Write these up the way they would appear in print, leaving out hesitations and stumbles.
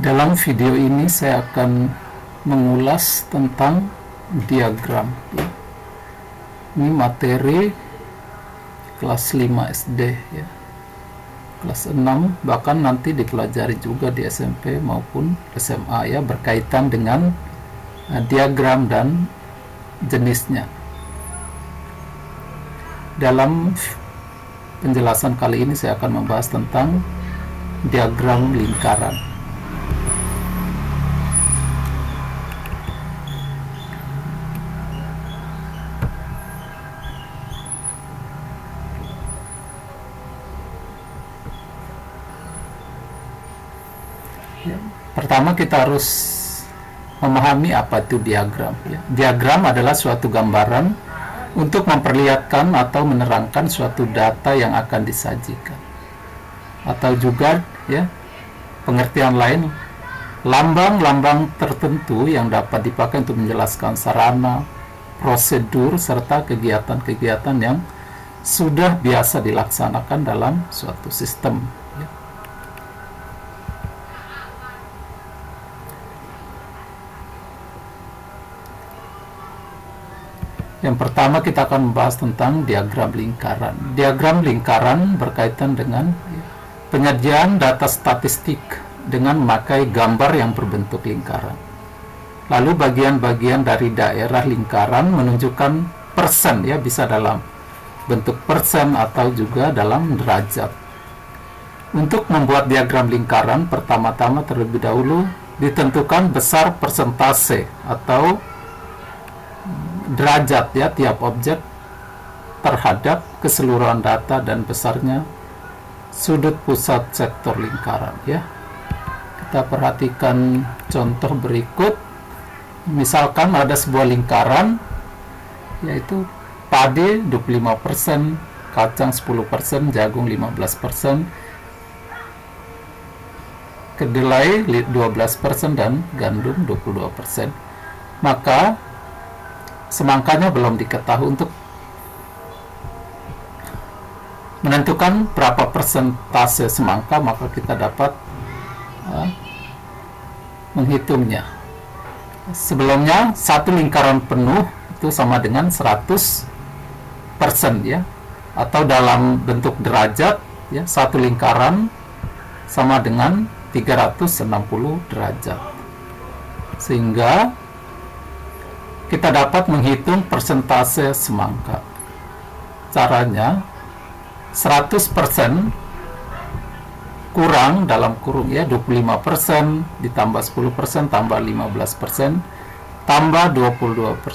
Dalam video ini saya akan mengulas tentang diagram. Ini materi kelas 5 SD ya. Kelas 6 bahkan nanti dipelajari juga di SMP maupun SMA ya, berkaitan dengan diagram dan jenisnya. Dalam penjelasan kali ini saya akan membahas tentang diagram lingkaran. Pertama kita harus memahami apa itu diagram ya. Diagram adalah suatu gambaran untuk memperlihatkan atau menerangkan suatu data yang akan disajikan, atau juga ya pengertian lain, lambang-lambang tertentu yang dapat dipakai untuk menjelaskan sarana, prosedur, serta kegiatan-kegiatan yang sudah biasa dilaksanakan dalam suatu sistem ya. Yang pertama kita akan membahas tentang diagram lingkaran. Diagram lingkaran berkaitan dengan penyajian data statistik dengan memakai gambar yang berbentuk lingkaran. Lalu bagian-bagian dari daerah lingkaran menunjukkan persen ya, bisa dalam bentuk persen atau juga dalam derajat. Untuk membuat diagram lingkaran, pertama-tama terlebih dahulu ditentukan besar persentase atau derajat ya tiap objek terhadap keseluruhan data dan besarnya sudut pusat sektor lingkaran ya. Kita perhatikan contoh berikut. Misalkan ada sebuah lingkaran yaitu padi 25%, kacang 10%, jagung 15%, kedelai 12% dan gandum 22%. Maka semangkanya belum diketahui. Untuk menentukan berapa persentase semangka, maka kita dapat menghitungnya. Sebelumnya satu lingkaran penuh itu sama dengan 100% ya, atau dalam bentuk derajat ya, satu lingkaran sama dengan 360 derajat, sehingga kita dapat menghitung persentase semangka. Caranya 100% kurang dalam kurung ya 25% ditambah 10% tambah 15% tambah 22%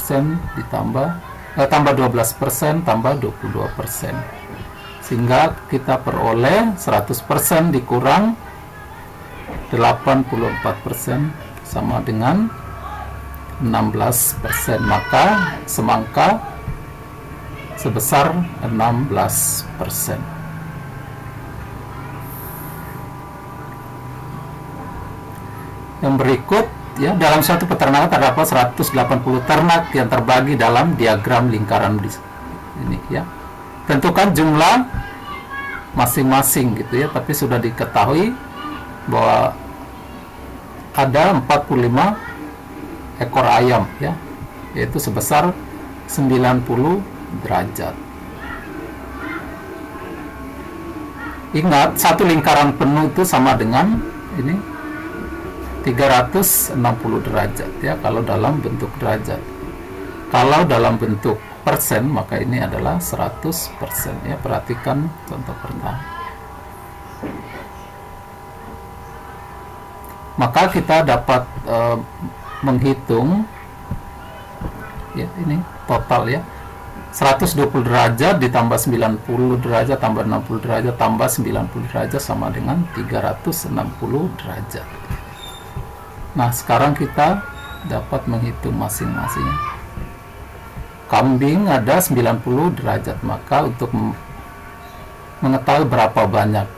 tambah 12% tambah 22%, sehingga kita peroleh 100% dikurang 84% sama dengan 16%, maka semangka sebesar 16%. Yang berikut ya, dalam suatu peternakan terdapat 180 ternak yang terbagi dalam diagram lingkaran ini ya. Tentukan jumlah masing-masing gitu ya, tapi sudah diketahui bahwa ada 45 ekor ayam ya, yaitu sebesar 90 derajat. Ingat, satu lingkaran penuh itu sama dengan ini 360 derajat ya, kalau dalam bentuk derajat. Kalau dalam bentuk persen, maka ini adalah 100% ya. Perhatikan contoh pertama. Maka kita dapat menghitung ya, ini total ya, 120 derajat ditambah 90 derajat tambah 60 derajat tambah 90 derajat sama dengan 360 derajat. Nah, sekarang kita dapat menghitung masing-masing. Kambing ada 90 derajat, maka untuk mengetahui berapa banyak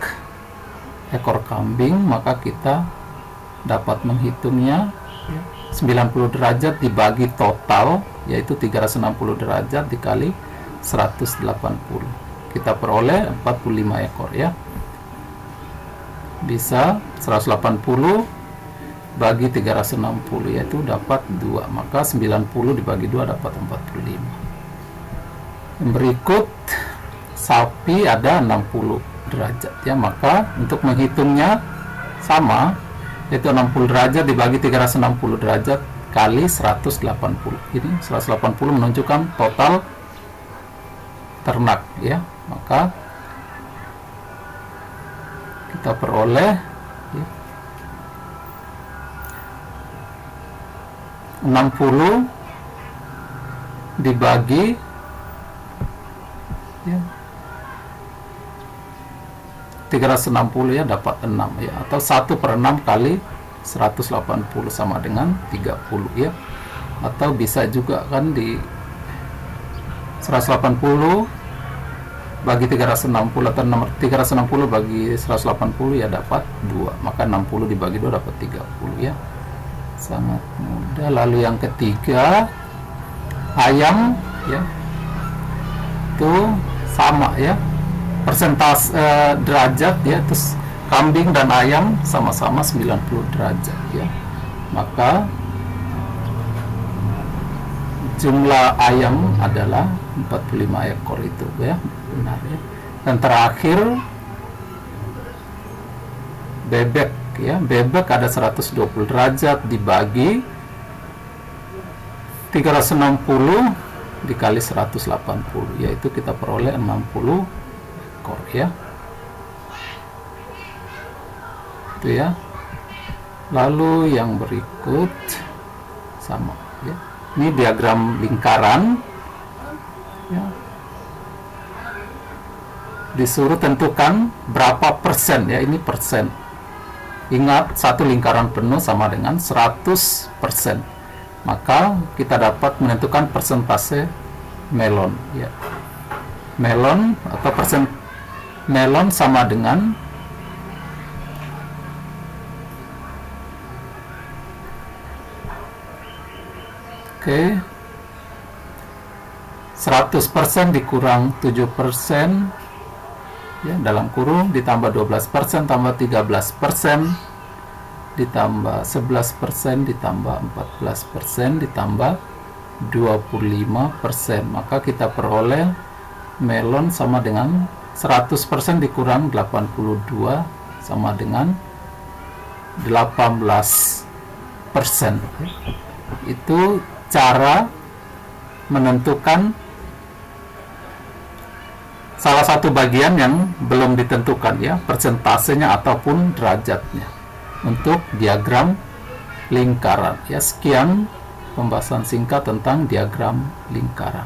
ekor kambing, maka kita dapat menghitungnya 90 derajat dibagi total, yaitu 360 derajat dikali 180. Kita peroleh 45 ekor ya. Bisa 180 bagi 360 yaitu dapat 2, maka 90 dibagi 2 dapat 45. Yang berikut sapi ada 60 derajat ya, maka untuk menghitungnya sama, yaitu 60 derajat dibagi 360 derajat kali 180. Ini 180 menunjukkan total ternak ya, maka kita peroleh ya, 60 dibagi ya, 360 ya, dapat 6 ya, atau 1/6 kali 180 sama dengan 30 ya, atau bisa juga kan di 180 bagi 360 atau nomor 360 bagi 180 ya dapat 2, maka 60 dibagi 2 dapat 30 ya, sangat mudah. Lalu yang ketiga, ayam ya, itu sama ya, persentase derajat ya, terus kambing dan ayam sama-sama 90 derajat ya, maka jumlah ayam adalah 45 ekor itu ya, benar ya. Dan terakhir bebek ya, bebek ada 120 derajat dibagi 360 dikali 180, yaitu kita peroleh 60 ekor ya, itu ya. Lalu yang berikut sama ya, ini diagram lingkaran ya, disuruh tentukan berapa persen ya, ini persen. Ingat, satu lingkaran penuh sama dengan 100%, maka kita dapat menentukan persentase melon ya. Melon atau persen melon sama dengan oke, 100% dikurang 7% ya, dalam kurung ditambah 12% tambah 13% ditambah 11% ditambah 14% ditambah 25%, maka kita peroleh melon sama dengan 100% dikurang 82 sama dengan 18%. Itu cara menentukan salah satu bagian yang belum ditentukan ya, persentasenya ataupun derajatnya untuk diagram lingkaran ya. Sekian pembahasan singkat tentang diagram lingkaran.